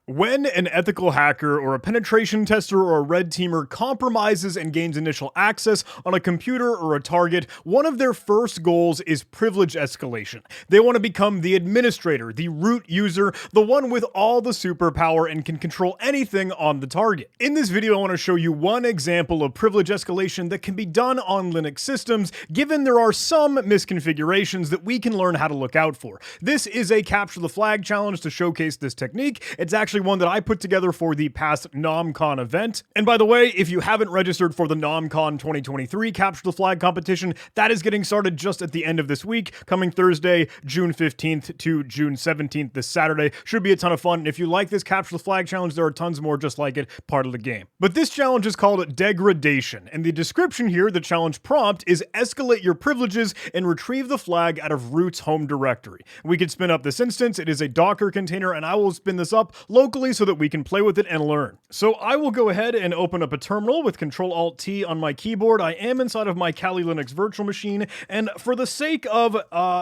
When an ethical hacker or a penetration tester or a red teamer compromises and gains initial access on a computer or a target, one of their first goals is privilege escalation. They want to become the administrator, the root user, the one with all the superpower and can control anything on the target. In this video, I want to show you one example of privilege escalation that can be done on Linux systems, given there are some misconfigurations that we can learn how to look out for. This is a capture the flag challenge to showcase this technique. It's actually one that I put together for the past NomCon event. And by the way, if you haven't registered for the NomCon 2023 Capture the Flag competition, that is getting started just at the end of this week, coming Thursday, June 15th to June 17th this Saturday. Should be a ton of fun. And if you like this Capture the Flag challenge, there are tons more just like it, part of the game. But this challenge is called Degradation, and the description here, the challenge prompt, is escalate your privileges and retrieve the flag out of root's home directory. We could spin up this instance. It is a Docker container, and I will spin this up locally so that we can play with it and learn. So I will go ahead and open up a terminal with Control-Alt-T on my keyboard. I am inside of my Kali Linux virtual machine, and for the sake of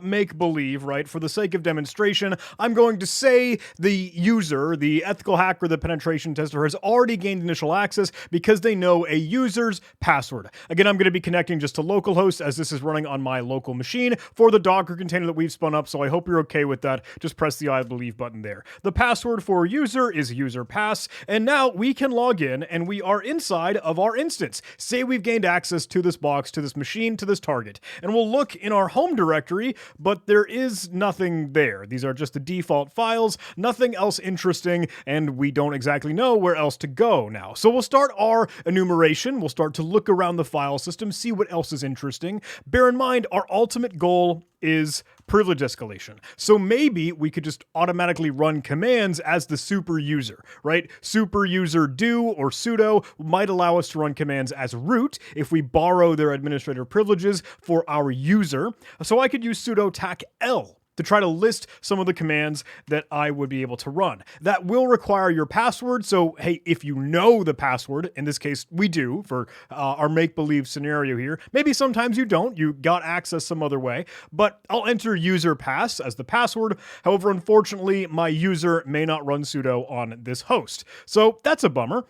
make-believe, right, for the sake of demonstration, I'm going to say the user, the ethical hacker, the penetration tester, has already gained initial access because they know a user's password. Again, I'm going to be connecting just to localhost as this is running on my local machine for the Docker container that we've spun up, so I hope you're okay with that. Just press the I believe button there. The password for user is user pass, and now we can log in and we are inside of our instance. Say we've gained access to this box, to this machine, to this target, and we'll look in our home directory, but there is nothing there. These are just the default files, nothing else interesting, and we don't exactly know where else to go now. So we'll start our enumeration. We'll start to look around the file system, see what else is interesting. Bear in mind, our ultimate goal is privilege escalation. So maybe we could just automatically run commands as the super user, right? Super user do or sudo might allow us to run commands as root if we borrow their administrator privileges for our user. So I could use sudo tac l to try to list some of the commands that I would be able to run. That will require your password, so hey, if you know the password, in this case we do for our make-believe scenario here, maybe sometimes you don't, you got access some other way, but I'll enter user pass as the password. However, unfortunately, my user may not run sudo on this host, so that's a bummer.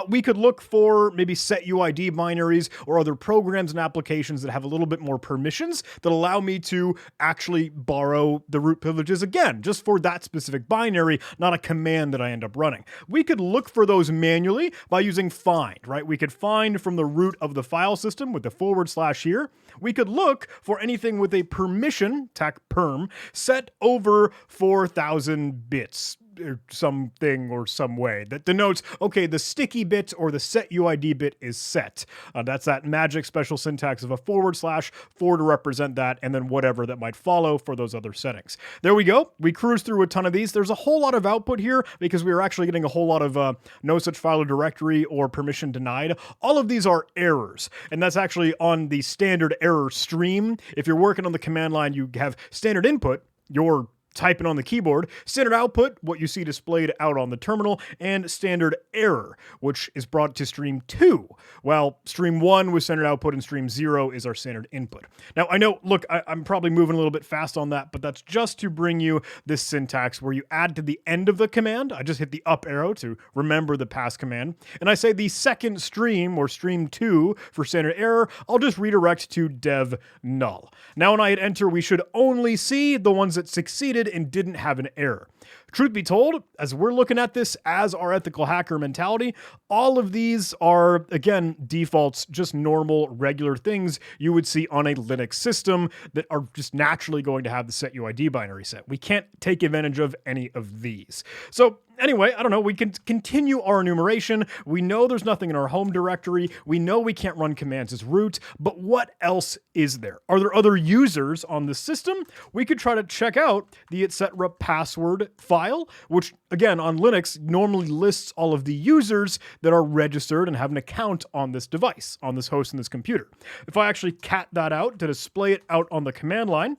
We could look for maybe set UID binaries or other programs and applications that have a little bit more permissions that allow me to actually borrow the root privileges again, just for that specific binary, not a command that I end up running. We could look for those manually by using find, right? We could find from the root of the file system with the / here. We could look for anything with a permission, tac perm, set over 4,000 bits. Or something or some way that denotes, okay, the sticky bit or the set UID bit is set. That's that magic special syntax of a / for to represent that, and then whatever that might follow for those other settings. There we go. We cruise through a ton of these. There's a whole lot of output here because we are actually getting a whole lot of no such file or directory or permission denied. All of these are errors, and that's actually on the standard error stream. If you're working on the command line, you have standard input, your typing on the keyboard, standard output, what you see displayed out on the terminal, and standard error, which is brought to stream 2. Well, stream 1 was standard output and stream 0 is our standard input. Now, I know, look, I'm probably moving a little bit fast on that, but that's just to bring you this syntax where you add to the end of the command. I just hit the up arrow to remember the pass command, and I say the second stream, or stream 2 for standard error, I'll just redirect to dev null. Now, when I hit enter, we should only see the ones that succeeded and didn't have an error. Truth be told, as we're looking at this as our ethical hacker mentality, all of these are, again, defaults, just normal, regular things you would see on a Linux system that are just naturally going to have the set UID binary set. We can't take advantage of any of these. So anyway, I don't know, we can continue our enumeration. We know there's nothing in our home directory. We know we can't run commands as root, but what else is there? Are there other users on the system? We could try to check out the etc password file, which again on Linux normally lists all of the users that are registered and have an account on this device, on this host in this computer. If I actually cat that out to display it out on the command line,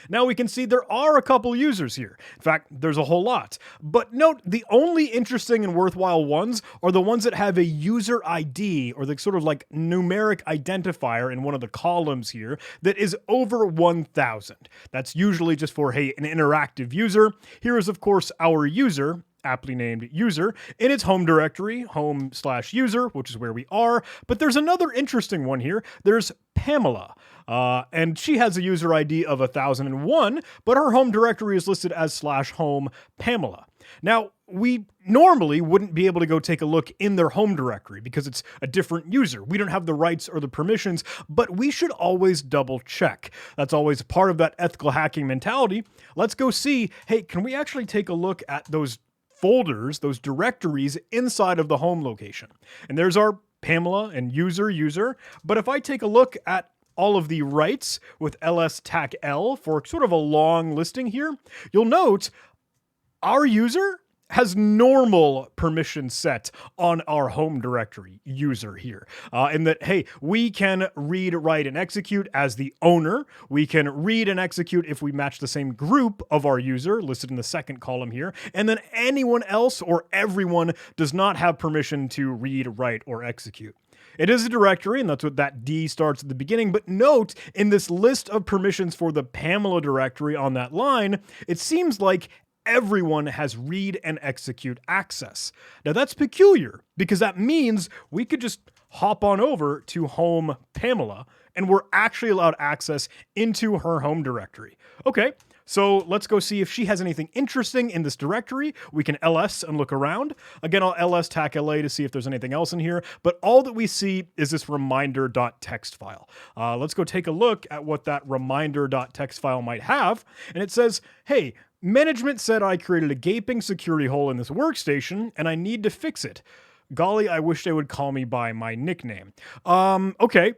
now we can see there are a couple users here. In fact, there's a whole lot. But note, the only interesting and worthwhile ones are the ones that have a user ID, or the sort of like numeric identifier in one of the columns here, that is over 1,000. That's usually just for, hey, an interactive user. Here is, of course, our user, aptly named user, in its home directory, home/user, which is where we are. But there's another interesting one here. There's Pamela. And she has a user ID of 1001, but her home directory is listed as /home Pamela. Now, we normally wouldn't be able to go take a look in their home directory because it's a different user. We don't have the rights or the permissions, but we should always double check. That's always part of that ethical hacking mentality. Let's go see, hey, can we actually take a look at those folders, those directories inside of the home location? And there's our Pamela and user. But if I take a look at all of the rights with ls-tac-l for sort of a long listing here, you'll note our user has normal permission set on our home directory user here. In that, hey, we can read, write, and execute as the owner. We can read and execute if we match the same group of our user listed in the second column here. And then anyone else or everyone does not have permission to read, write, or execute. It is a directory, and that's what that D starts at the beginning. But note, in this list of permissions for the Pamela directory on that line, it seems like everyone has read and execute access. Now that's peculiar because that means we could just hop on over to home Pamela and we're actually allowed access into her home directory. Okay, so let's go see if she has anything interesting in this directory. We can ls and look around. Again, I'll ls-tac-la to see if there's anything else in here, but all that we see is this reminder.txt file. Let's go take a look at what that reminder.txt file might have. And it says, hey, management said I created a gaping security hole in this workstation, and I need to fix it. Golly, I wish they would call me by my nickname. Okay.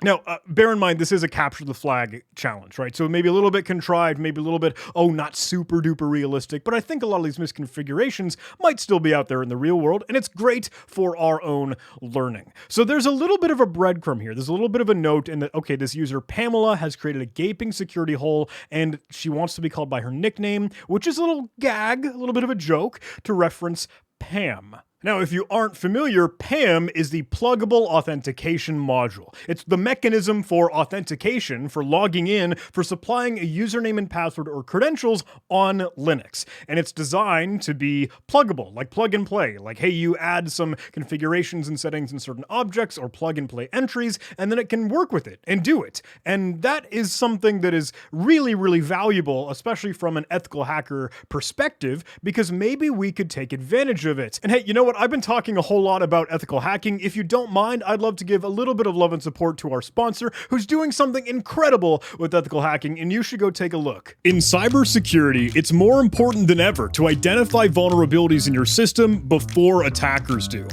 Now, bear in mind, this is a capture the flag challenge, right? So maybe a little bit contrived, maybe a little bit, not super duper realistic, but I think a lot of these misconfigurations might still be out there in the real world, and it's great for our own learning. So there's a little bit of a breadcrumb here. There's a little bit of a note in that, okay, this user Pamela has created a gaping security hole, and she wants to be called by her nickname, which is a little gag, a little bit of a joke to reference PAM. Now, if you aren't familiar, PAM is the pluggable authentication module. It's the mechanism for authentication, for logging in, for supplying a username and password or credentials on Linux. And it's designed to be pluggable, like plug and play. Like, hey, you add some configurations and settings in certain objects or plug and play entries, and then it can work with it and do it. And that is something that is really, really valuable, especially from an ethical hacker perspective, because maybe we could take advantage of it. And hey, you know what? I've been talking a whole lot about ethical hacking. If you don't mind, I'd love to give a little bit of love and support to our sponsor, who's doing something incredible with ethical hacking, and you should go take a look. In cybersecurity, it's more important than ever to identify vulnerabilities in your system before attackers do.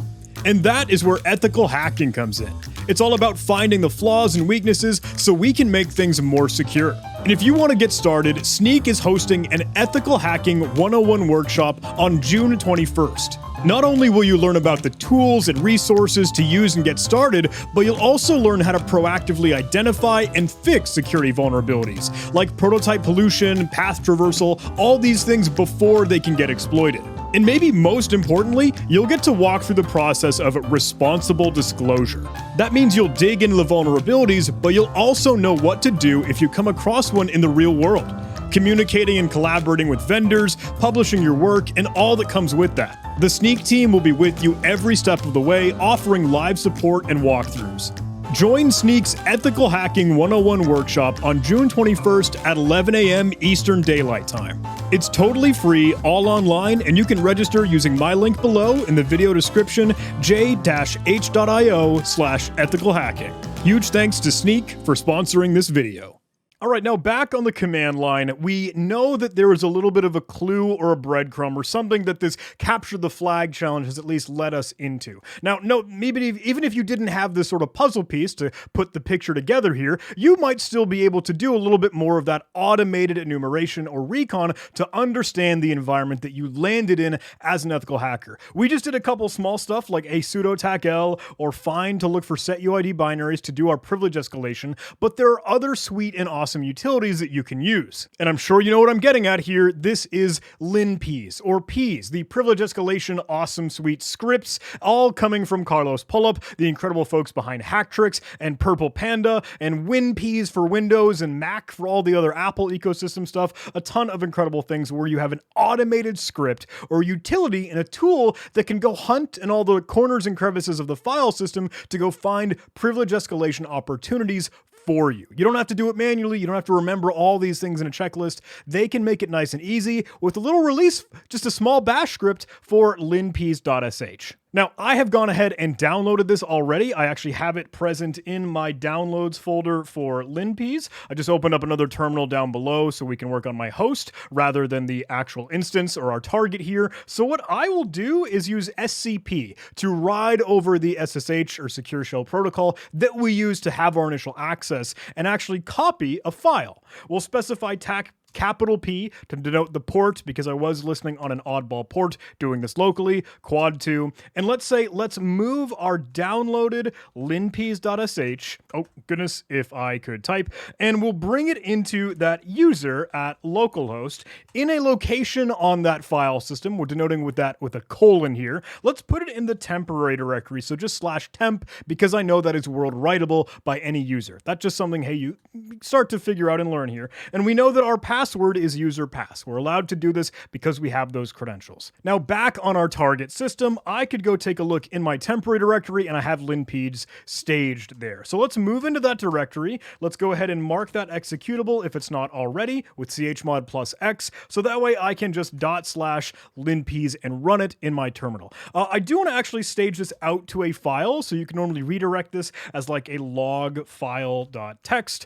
And that is where ethical hacking comes in. It's all about finding the flaws and weaknesses so we can make things more secure. And if you want to get started, Sneak is hosting an Ethical Hacking 101 workshop on June 21st. Not only will you learn about the tools and resources to use and get started, but you'll also learn how to proactively identify and fix security vulnerabilities, like prototype pollution, path traversal, all these things before they can get exploited. And maybe most importantly, you'll get to walk through the process of responsible disclosure. That means you'll dig into the vulnerabilities, but you'll also know what to do if you come across one in the real world. Communicating and collaborating with vendors, publishing your work, and all that comes with that. The Sneak team will be with you every step of the way, offering live support and walkthroughs. Join Sneak's Ethical Hacking 101 workshop on June 21st at 11 a.m. Eastern Daylight Time. It's totally free, all online, and you can register using my link below in the video description, j-h.io/ethicalhacking. Huge thanks to Sneak for sponsoring this video. All right, now back on the command line, we know that there is a little bit of a clue or a breadcrumb or something that this capture the flag challenge has at least led us into. Now, no, maybe even if you didn't have this sort of puzzle piece to put the picture together here, you might still be able to do a little bit more of that automated enumeration or recon to understand the environment that you landed in as an ethical hacker. We just did a couple small stuff like a sudo tac-l or find to look for set UID binaries to do our privilege escalation, but there are other sweet and awesome awesome utilities that you can use. And I'm sure you know what I'm getting at here. This is LinPs, or Ps, the Privilege Escalation Awesome Suite scripts, all coming from Carlos Pullop, the incredible folks behind Hacktricks and Purple Panda, and WinPs for Windows and Mac for all the other Apple ecosystem stuff. A ton of incredible things where you have an automated script or utility and a tool that can go hunt in all the corners and crevices of the file system to go find privilege escalation opportunities for you. You don't have to do it manually. You don't have to remember all these things in a checklist. They can make it nice and easy with a little release, just a small bash script for linps.sh. Now, I have gone ahead and downloaded this already. I actually have it present in my downloads folder for LinPs. I just opened up another terminal down below so we can work on my host rather than the actual instance or our target here. So what I will do is use SCP to ride over the SSH or Secure Shell protocol that we use to have our initial access and actually copy a file. We'll specify capital P to denote the port because I was listening on an oddball port doing this locally, quad 2. And let's move our downloaded linps.sh. Oh goodness, if I could type. And we'll bring it into that user at localhost in a location on that file system. We're denoting with a colon here. Let's put it in the temporary directory. So just /temp because I know that is world writable by any user. That's just something, hey, you start to figure out and learn here. And we know that our password is user pass. We're allowed to do this because we have those credentials. Now back on our target system, I could go take a look in my temporary directory and I have linps staged there. So let's move into that directory. Let's go ahead and mark that executable if it's not already with chmod +x. So that way I can just /linps and run it in my terminal. I do want to actually stage this out to a file. So you can normally redirect this as like a log file.txt.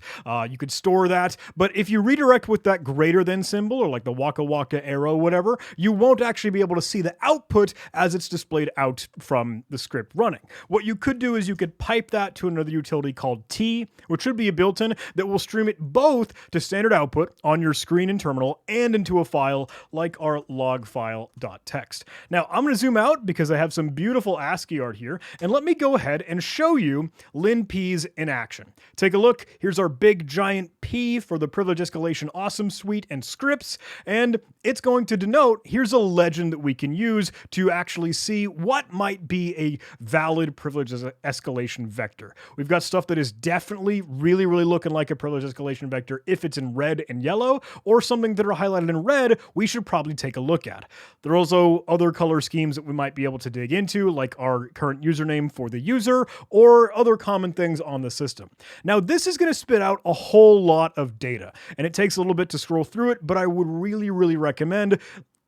You could store that, but if you redirect with that greater than symbol or like the waka waka arrow, whatever, you won't actually be able to see the output as it's displayed out from the script running. What you could do is you could pipe that to another utility called T, which should be a built-in that will stream it both to standard output on your screen and terminal and into a file like our log file.txt. Now I'm going to zoom out because I have some beautiful ASCII art here, and let me go ahead and show you linps in action. Take a look. Here's our big giant P for the Privilege Escalation Awesome Suite and scripts, and it's going to denote, here's a legend that we can use to actually see what might be a valid privilege escalation vector. We've got stuff that is definitely really looking like a privilege escalation vector if it's in red and yellow, or something that are highlighted in red we should probably take a look at. There are also other color schemes that we might be able to dig into, like our current username for the user, or other common things on the system. Now this is going to spit out a whole lot of data, and it takes a little bit to scroll through it, but I would really recommend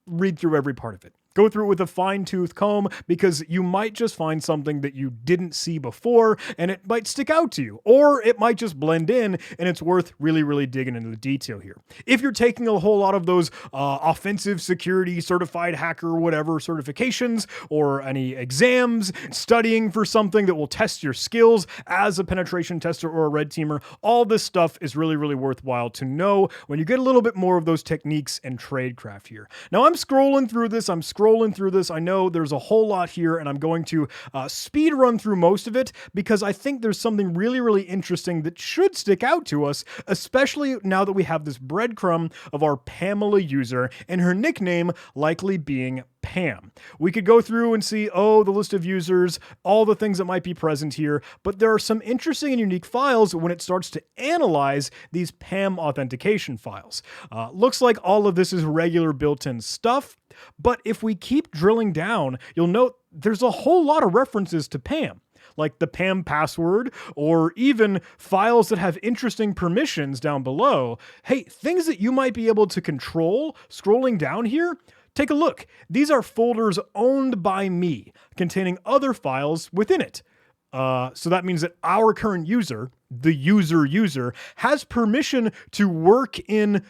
read through every part of it. Go through it with a fine-tooth comb because you might just find something that you didn't see before and it might stick out to you, or it might just blend in and it's worth really digging into the detail here. If you're taking a whole lot of those offensive security certified hacker whatever certifications or any exams, studying for something that will test your skills as a penetration tester or a red teamer, all this stuff is really worthwhile to know when you get a little bit more of those techniques and tradecraft here. Now I'm scrolling through this. I know there's a whole lot here, and I'm going to speed run through most of it because I think there's something really interesting that should stick out to us, especially now that we have this breadcrumb of our Pamela user and her nickname likely being PAM. We could go through and see, the list of users, all the things that might be present here, but there are some interesting and unique files when it starts to analyze these PAM authentication files. Looks like all of this is regular built-in stuff, but if we keep drilling down, you'll note there's a whole lot of references to PAM, like the PAM password, or even files that have interesting permissions down below. Hey, things that you might be able to control scrolling down here. Take a look. These are folders owned by me, containing other files within it. So that means that our current user, the user, has permission to work in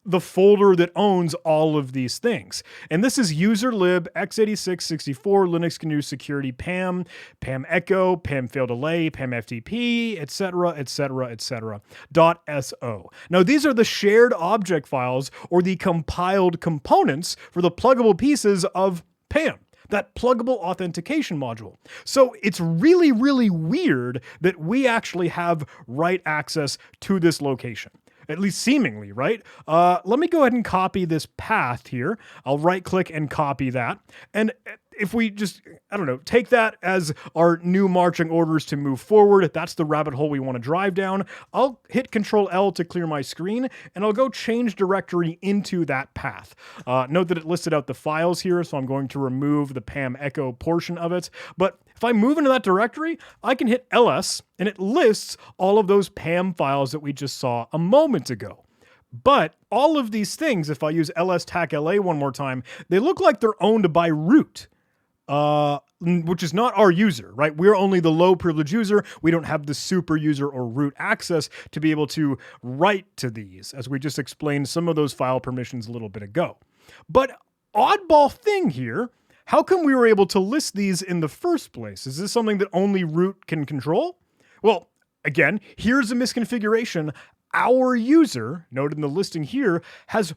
the folder that owns all of these things. And this is userlib x86 64 Linux GNU security PAM, PAM echo, PAM fail delay, PAM FTP, etc. .so. Now these are the shared object files or the compiled components for the pluggable pieces of PAM, that pluggable authentication module. So it's really weird that we actually have write access to this location. at least seemingly, right? Let me go ahead and copy this path here. I'll right click and copy that. And if we just, I don't know, take that as our new marching orders to move forward, that's the rabbit hole we want to drive down. I'll hit Control L to clear my screen, and I'll go change directory into that path. Note that it listed out the files here, so I'm going to remove the PAM echo portion of it. But if I move into that directory, I can hit LS, and it lists all of those PAM files that we just saw a moment ago. But all of these things, if I use ls-tac-la one more time, they look like they're owned by root. Which is not our user, right? We're only the low privilege user. We don't have the super user or root access to be able to write to these, as we just explained some of those file permissions a little bit ago. But oddball thing here, how come we were able to list these in the first place? Is this something that only root can control? Well, again, here's a misconfiguration. Our user, noted in the listing here, has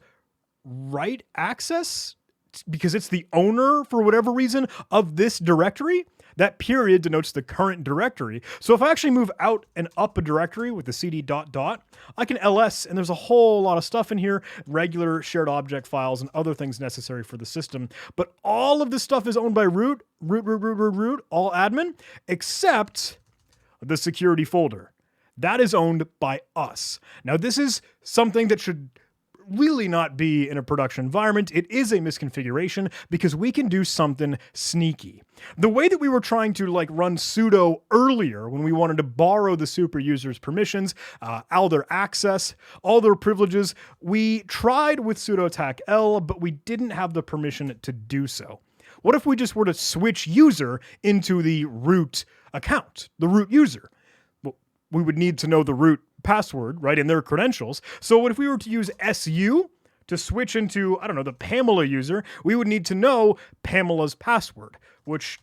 write access because it's the owner, for whatever reason, of this directory. That period denotes the current directory. So if I actually move out and up a directory with the cd ... I can ls, and there's a whole lot of stuff in here, regular shared object files and other things necessary for the system. But all of this stuff is owned by root, all admin, except the security folder. That is owned by us. Now, this is something that should really not be in a production environment. It is a misconfiguration because we can do something sneaky. The way that we were trying to run sudo earlier when we wanted to borrow the super user's permissions, all their access, all their privileges, we tried with sudo tac L, but we didn't have the permission to do so. What if we just were to switch user into the root account, the root user? Well, we would need to know the root password, right, in their credentials. So what if we were to use su to switch into, I don't know, the Pamela user, we would need to know Pamela's password, which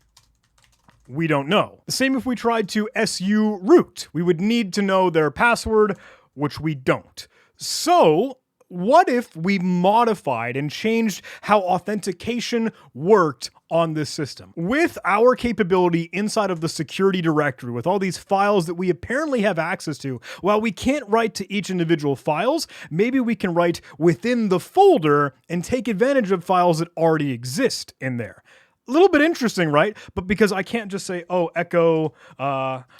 we don't know. The same if we tried to su root. We would need to know their password, which we don't. So what if we modified and changed how authentication worked on this system? With our capability inside of the security directory, with all these files that we apparently have access to, while we can't write to each individual files, maybe we can write within the folder and take advantage of files that already exist in there. A little bit interesting, right? But because I can't just say, oh, echo,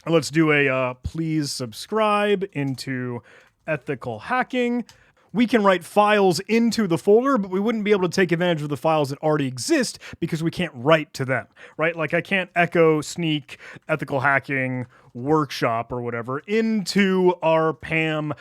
let's do a please subscribe into ethical hacking. We can write files into the folder, but we wouldn't be able to take advantage of the files that already exist because we can't write to them, right? Like I can't echo sneak ethical hacking workshop or whatever into our PAM,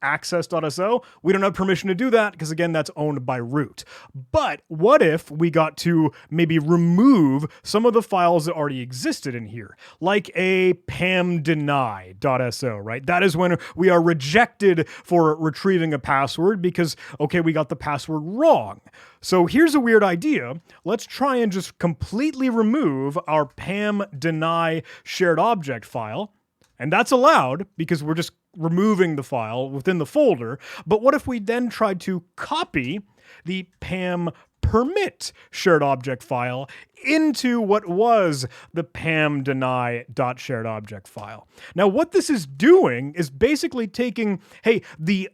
access.so. We don't have permission to do that because, again, that's owned by root. But what if we got to maybe remove some of the files that already existed in here, like a PAM deny.so, right? That is when we are rejected for retrieving a password because, okay, we got the password wrong. So here's a weird idea. Let's try and just completely remove our PAM deny shared object file. And that's allowed because we're just removing the file within the folder. But what if we then tried to copy the PAM permit shared object file into what was the PAM deny.shared object file? Now, what this is doing is basically taking, hey, the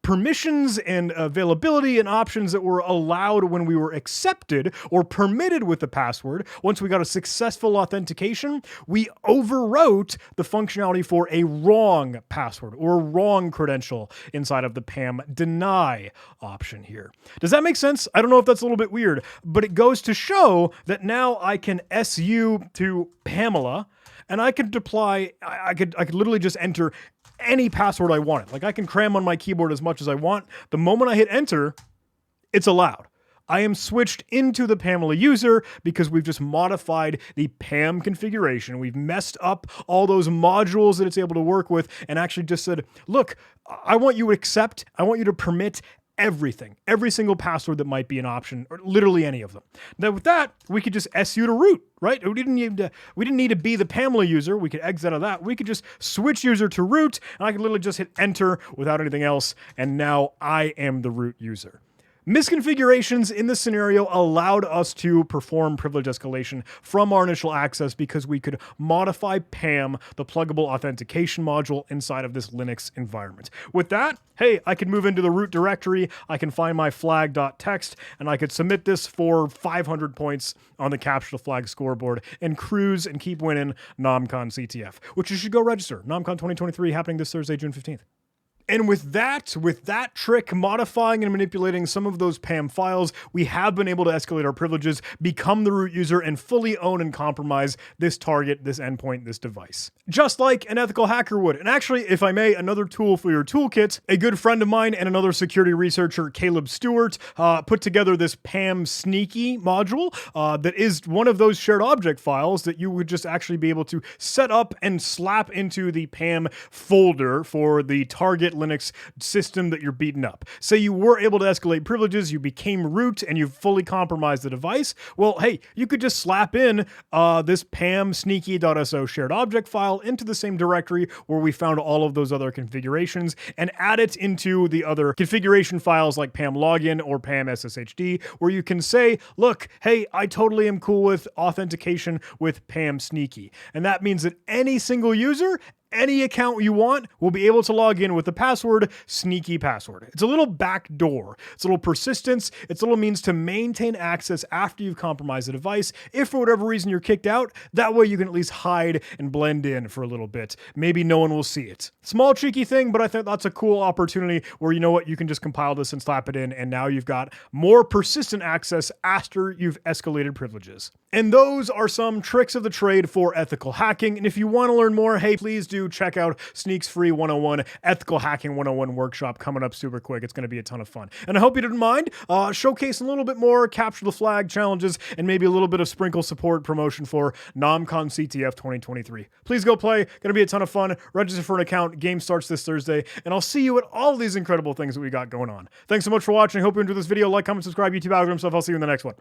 permissions and availability and options that were allowed when we were accepted or permitted with the password. Once we got a successful authentication, we overwrote the functionality for a wrong password or a wrong credential inside of the PAM deny option here. Does that make sense? I don't know if that's a little bit weird, but it goes to show that now I can su to Pamela, and I can deploy, I could literally just enter any password I wanted. Like I can cram on my keyboard as much as I want. The moment I hit enter, it's allowed. I am switched into the Pamela user because we've just modified the PAM configuration. We've messed up all those modules that it's able to work with and actually just said, look, I want you to accept, I want you to permit everything, every single password that might be an option, or literally any of them. Now with that, we could just su to root, right? We didn't need to be the Pamela user. We could exit out of that. We could just switch user to root, and I could literally just hit enter without anything else, and now I am the root user. Misconfigurations in this scenario allowed us to perform privilege escalation from our initial access because we could modify PAM, the pluggable authentication module inside of this Linux environment. With that, hey, I could move into the root directory, I can find my flag.txt, and I could submit this for 500 points on the Capture the Flag scoreboard and cruise and keep winning NomCon CTF, which you should go register. NomCon 2023 happening this Thursday, June 15th. And with that trick, modifying and manipulating some of those PAM files, we have been able to escalate our privileges, become the root user, and fully own and compromise this target, this endpoint, this device. Just like an ethical hacker would. And actually, if I may, another tool for your toolkit, a good friend of mine and another security researcher, Caleb Stewart, put together this PAM Sneaky module that is one of those shared object files that you would just actually be able to set up and slap into the PAM folder for the target Linux system that you're beating up. Say you were able to escalate privileges, you became root, and you fully compromised the device. Well, hey, you could just slap in this PAM sneaky.so shared object file into the same directory where we found all of those other configurations and add it into the other configuration files like PAM login or PAM SSHD, where you can say, look, hey, I totally am cool with authentication with PAM sneaky. And that means that any single user, any account you want will be able to log in with the password sneaky password. It's a little backdoor. It's a little persistence. It's a little means to maintain access after you've compromised the device. If for whatever reason you're kicked out, that way you can at least hide and blend in for a little bit. Maybe no one will see it. Small cheeky thing, but I think that's a cool opportunity where, you know what, you can just compile this and slap it in, and now you've got more persistent access after you've escalated privileges. And those are some tricks of the trade for ethical hacking. And if you want to learn more, hey, please do check out Sneaks Free 101, Ethical Hacking 101 workshop coming up super quick. It's going to be a ton of fun. And I hope you didn't mind showcasing a little bit more Capture the Flag challenges and maybe a little bit of sprinkle support promotion for NomCon CTF 2023. Please go play. Going to be a ton of fun. Register for an account. Game starts this Thursday. And I'll see you at all these incredible things that we got going on. Thanks so much for watching. I hope you enjoyed this video. Like, comment, subscribe, YouTube algorithm stuff. I'll see you in the next one.